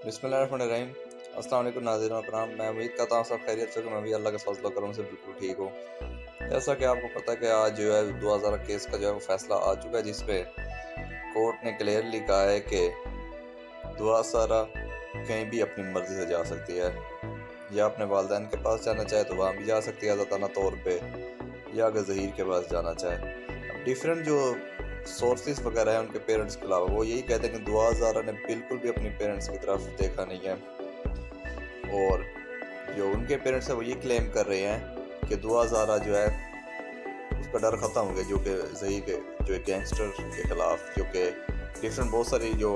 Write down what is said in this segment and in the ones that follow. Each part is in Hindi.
बिस्मिल्लाहिर्रहमानिर्रहीम। अस्सलाम वालेकुम नाज़रीन कराम। मैं उम्मीद करता हूँ सब खैरियत से कि मैं भी अल्लाह के फज़ल व करम से बिल्कुल ठीक हूँ। जैसा कि आपको पता है कि आज जो है 2000 केस का जो है वो फ़ैसला आ चुका है, जिसमें कोर्ट ने क्लियरली कहा है कि दुआ सारा कहीं भी अपनी मर्ज़ी से जा सकती है, या अपने वालिदैन के पास जाना चाहे तो वहाँ भी जा सकती है आज़ादाना तौर पे, या अगर ज़हीर के पास जाना चाहे। अब डिफरेंट जो सोर्सेस वगैरह हैं उनके पेरेंट्स के अलावा, वो यही कहते हैं कि दुआ ज़ारा ने बिल्कुल भी अपनी पेरेंट्स की तरफ देखा नहीं है, और जो उनके पेरेंट्स हैं वो ये क्लेम कर रहे हैं कि दुआ ज़ारा जो है उसका डर ख़त्म हो गया, जो कि ज़हीर के जो एक गैंगस्टर के ख़िलाफ़, जो कि डिफरेंट बहुत सारी जो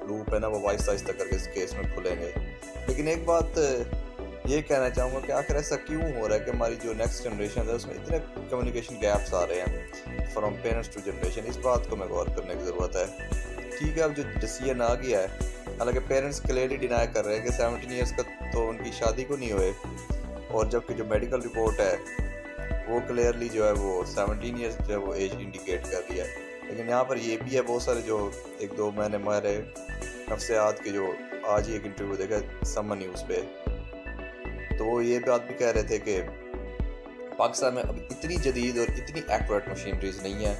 लूप है ना वो आहिस्ता आहिस्ता करके इस केस में खुलेंगे। लेकिन एक बात ये कहना चाहूँगा कि आखिर ऐसा क्यों हो रहा है कि हमारी जो नेक्स्ट जनरेशन है उसमें इतने कम्युनिकेशन गैप्स आ रहे हैं फ्रॉम पेरेंट्स टू जनरेशन। इस बात को मैं गौर करने की ज़रूरत है। ठीक है, अब जो डिसीजन आ गया है, हालांकि पेरेंट्स क्लियरली डिनाई कर रहे हैं कि 17 ईयर्स का तो उनकी शादी को नहीं हुए, और जबकि जो मेडिकल रिपोर्ट है वो क्लियरली जो है वो 17 ईयर्स जो है वो एज इंडिकेट कर रही है। लेकिन यहाँ पर ये भी है, बहुत सारे जो एक दो मैंने हमारे नफ्सियात के जो आज ही एक इंटरव्यू देखा समन न्यूज़ पे, तो वो ये बात भी कह रहे थे कि पाकिस्तान में अब इतनी जदीद और इतनी एक्यूरेट मशीनरीज नहीं है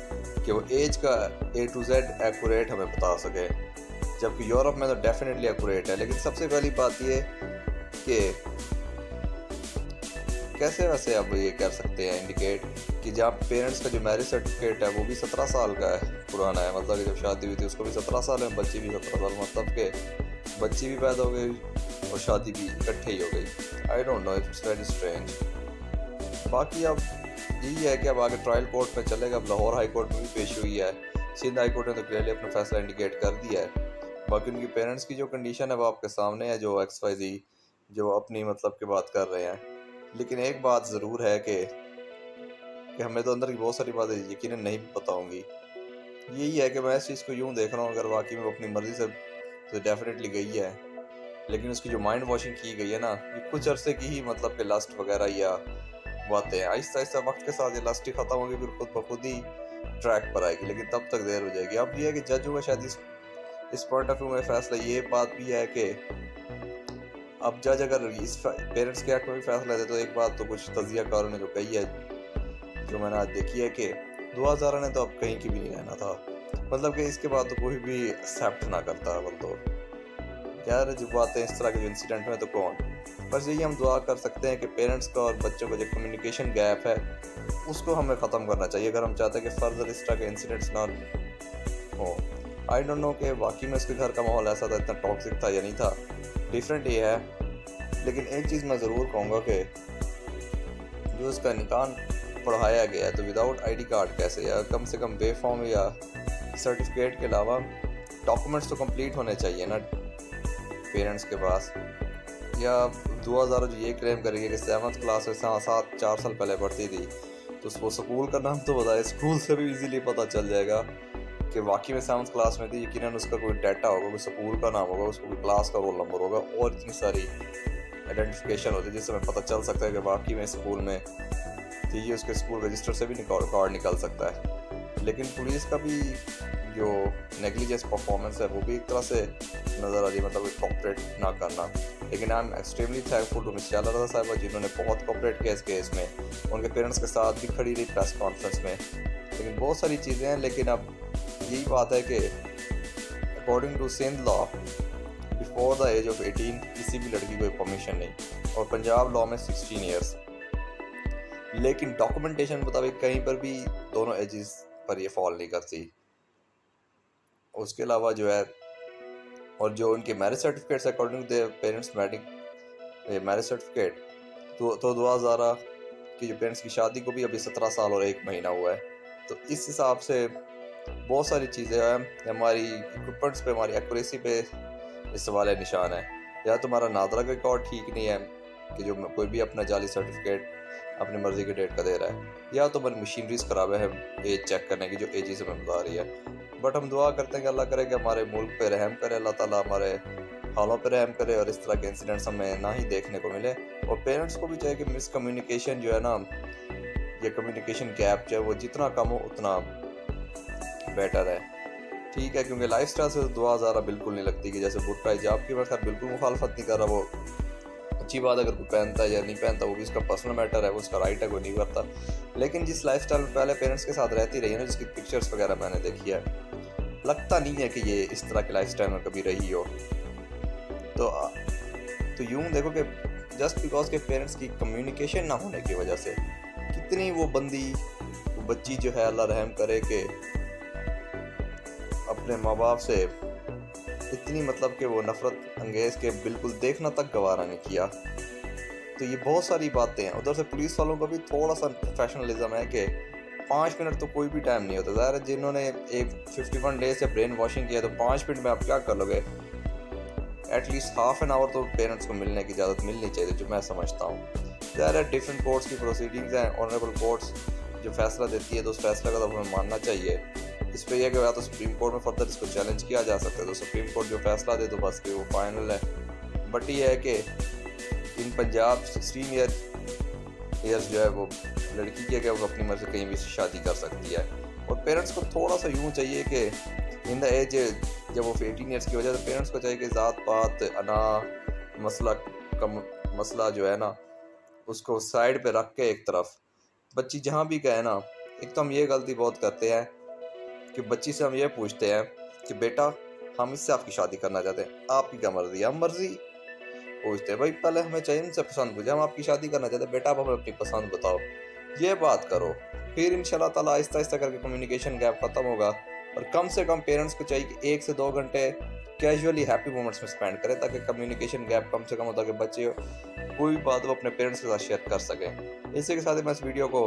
कि वो एज का A to Z एक्यूरेट हमें बता सके, जबकि यूरोप में तो डेफिनेटली एक्यूरेट है। लेकिन सबसे पहली बात ये कि कैसे वैसे अब ये कर सकते हैं इंडिकेट कि जहाँ पेरेंट्स का जो मैरिज सर्टिफिकेट है वो भी 17 साल का है, पुराना है, मतलब कि जब शादी हुई थी उसको भी 17 साल है, बच्ची भी 17 साल, मतलब कि बच्ची भी पैदा हो गई और शादी भी इकट्ठे ही हो गई। I don't know, it's very strange. बाकी अब यही है कि अब आगे ट्रायल कोर्ट में चलेगा। अब लाहौर हाई कोर्ट में भी पेश हुई है, सिंध हाई कोर्ट ने तो क्लियरली अपना फैसला इंडिकेट कर दिया है। बाकी उनकी पेरेंट्स की जो कंडीशन है वो आपके सामने है, जो XYZ जो अपनी मतलब की बात कर रहे हैं। लेकिन एक बात ज़रूर है कि हमें तो अंदर की बहुत सारी बातें यकीनन नहीं भी पता होंगी। यही है कि मैं इस चीज़ को यूँ देख रहा हूँ, अगर वाकई में वो अपनी मर्ज़ी से तो डेफिनेटली गई है, लेकिन उसकी जो माइंड वॉशिंग की गई है ना, ये कुछ अरसे की ही मतलब कि लस्ट वगैरह या बातें हैं। आहिस्ता आहिस्ता वक्त के साथ ये लस्ट ही ख़त्म होगी, फिर खुद ब खुद ही ट्रैक पर आएगी, लेकिन तब तक देर हो जाएगी। अब ये है कि जज होगा शायद इस पॉइंट ऑफ व्यू में फैसला। ये बात भी है कि अब जज अगर इस पेरेंट्स के हक में भी फैसला दे, तो एक बात तो कुछ तजियाकारों ने जो कही है, जो मैंने आज देखी है, कि दुआ ज़ारा ने तो अब कहीं की भी नहीं रहना था, मतलब कि इसके बाद तो कोई भी एक्सेप्ट ना करता। बल तो यार जब बातें इस तरह के जो इंसिडेंट में, तो कौन, बस यही हम दुआ कर सकते हैं कि पेरेंट्स का और बच्चों का जो कम्युनिकेशन गैप है उसको हमें ख़त्म करना चाहिए, अगर हम चाहते हैं कि फर्दर इस तरह के इंसिडेंट्स ना हो। आई डोंट नो कि वाकई में उसके घर का माहौल ऐसा था, इतना टॉक्सिक था या नहीं था, डिफरेंट ये है। लेकिन एक चीज़ मैं ज़रूर कहूँगा कि जो उसका निकाह पढ़ाया गया है, तो विदाउट ID कार्ड कैसे, या कम से कम बेफॉर्म या सर्टिफिकेट के अलावा डॉक्यूमेंट्स तो कंप्लीट होने चाहिए ना पेरेंट्स के पास। या 2000 जो ये क्लेम करेंगे कि 7th क्लास में 4 साल पहले पढ़ती थी, तो उसको स्कूल का नाम तो बताए, स्कूल से भी इजीली पता चल जाएगा कि वाकई में 7th क्लास में थी। यकीनन उसका कोई डाटा होगा, कोई स्कूल का नाम होगा, उसको कोई क्लास का रोल नंबर होगा, और इतनी सारी आइडेंटिफिकेशन होती है जिससे हमें पता चल सकता है कि वाकई में स्कूल में थी। ये उसके स्कूल रजिस्टर से भी कार्ड निकल सकता है। लेकिन पुलिस का भी जो नेग्लिजेंस परफॉर्मेंस है वो भी एक तरह से नज़र आ रही है, मतलब कॉपरेट ना करना। लेकिन I am extremely thankful to miss Shehla Raza साहिबा, जिन्होंने बहुत कॉपरेट किया इस केस में, उनके पेरेंट्स के साथ भी खड़ी रही प्रेस कॉन्फ्रेंस में। लेकिन बहुत सारी चीज़ें हैं, लेकिन अब यही बात है कि according to Sindh law before the age of 18 किसी भी लड़की को परमिशन नहीं, और पंजाब लॉ में 16 ईयर्स। लेकिन डॉक्यूमेंटेशन मुताबिक कहीं पर भी दोनों एजेस पर ये फॉल नहीं करती। उसके अलावा जो है, और जो उनके marriage certificates according to their parents marriage certificate, तो दुआ ज़ारा की जो पेरेंट्स की शादी को भी अभी 17 साल और 1 महीना हुआ है। तो इस हिसाब से बहुत सारी चीज़ें हैं, हमारी इक्विपमेंट्स पे, हमारी एक्यूरेसी पे इस सवाल निशान है। या तुम्हारा नादरा का रिकॉर्ड ठीक नहीं है कि जो कोई भी अपना जाली सर्टिफिकेट अपनी मर्ज़ी के डेट का दे रहा है, या तो हमारी मशीनरीज ख़राब है एज चेक करने की, जो एजेस हमें बता रही है। बट हम दुआ करते हैं कि अल्लाह करे कि हमारे मुल्क पे रहम करे, अल्लाह ताला हमारे हालों पे रहम करे, और इस तरह के इंसिडेंट्स हमें ना ही देखने को मिले। और पेरेंट्स को भी चाहिए कि मिसकम्युनिकेशन जो है ना, ये कम्युनिकेशन गैप जो है वो जितना कम हो उतना बेटर है। ठीक है, क्योंकि लाइफस्टाइल से तो दुआ ज़ारा बिल्कुल नहीं लगती कि जैसे बुर्का हिजाब की मैं खैर बिल्कुल मुखालफत नहीं कर रहा, वो अच्छी बात है, अगर कोई पहनता है या नहीं पहनता वो भी उसका पर्सनल मैटर है, वो उसका राइट है, कोई नहीं करता। लेकिन जिस लाइफस्टाइल में पहले पेरेंट्स के साथ रहती रही है ना, जिसकी पिक्चर्स वगैरह मैंने देखी है, लगता नहीं है कि ये इस तरह के लाइफस्टाइल में कभी रही हो। तो यूं देखो कि जस्ट बिकॉज के पेरेंट्स की कम्युनिकेशन ना होने की वजह से कितनी वो बच्ची जो है, अल्लाह रहम करे, कि अपने माँ बाप से इतनी मतलब कि वो नफरत अंगेज के बिल्कुल देखना तक गवारा नहीं किया। तो ये बहुत सारी बातें हैं। उधर से पुलिस वालों का भी थोड़ा सा प्रोफेशनलिज्म है कि 5 मिनट तो कोई भी टाइम नहीं होता। ज़ाहिर है जिन्होंने एक 51 डेज से ब्रेन वॉशिंग किया तो 5 मिनट में आप क्या कर लोगे। एटलीस्ट हाफ एन आवर तो पेरेंट्स को मिलने की इजाज़त मिलनी चाहिए, जो मैं समझता हूँ। ज़ाहिर है डिफरेंट कोर्ट्स की प्रोसीडिंग्स हैं, ऑनरेबल कोर्ट्स जो फैसला देती है तो उस फैसले का तो हमें मानना चाहिए। इस पर यह कि या तो सुप्रीम कोर्ट में फर्दर इसको चैलेंज किया जा सकता है, तो सुप्रीम कोर्ट जो फैसला दे तो बस कि वो फाइनल है। बट ये है कि इन पंजाब 16 ईयर्स जो है वो लड़की की है कि वो अपनी मर्जी कहीं भी शादी कर सकती है। और पेरेंट्स को थोड़ा सा यूँ चाहिए कि इन द एज जब वो 18 ईयर्स की वजह से पेरेंट्स को चाहिए कि ज़ात पात मसला जो है ना उसको साइड पे रख के एक तरफ बच्ची जहाँ भी गए ना। एक तो हम ये गलती बहुत करते हैं कि बच्ची से हम ये पूछते हैं कि बेटा हम इससे आपकी शादी करना चाहते हैं, आपकी क्या मर्जी है? हम मर्जी पूछते हैं भाई, पहले हमें चाहिए उनसे पसंद पूछे, हम आपकी शादी करना चाहते हैं, बेटा आप हमें अपनी पसंद बताओ, ये बात करो। फिर इंशाल्लाह ताला आहिस्ता आहिस्ता करके कम्युनिकेशन गैप खत्म होगा। और कम से कम पेरेंट्स को चाहिए कि 1 से 2 घंटे कैजुअली हैप्पी मोमेंट्स में स्पेंड करें, ताकि कम्युनिकेशन गैप कम से कम हो, ताकि बच्चे कोई भी बात वो अपने पेरेंट्स के साथ शेयर कर सकें। इसी के साथ ही मैं इस वीडियो को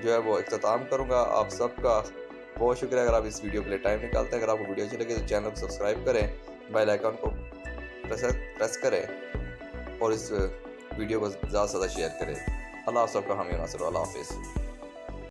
जो है वो इख्तिताम करूँगा। आप सबका बहुत शुक्रिया अगर आप इस वीडियो के लिए टाइम निकालते हैं। अगर आपको वीडियो अच्छी लगे तो चैनल को सब्सक्राइब करें, बेल आइकन को प्रेस करें और इस वीडियो को ज़्यादा से ज़्यादा शेयर करें। अल्लाह सबका हामी नासिर। अल्लाह हाफिज़।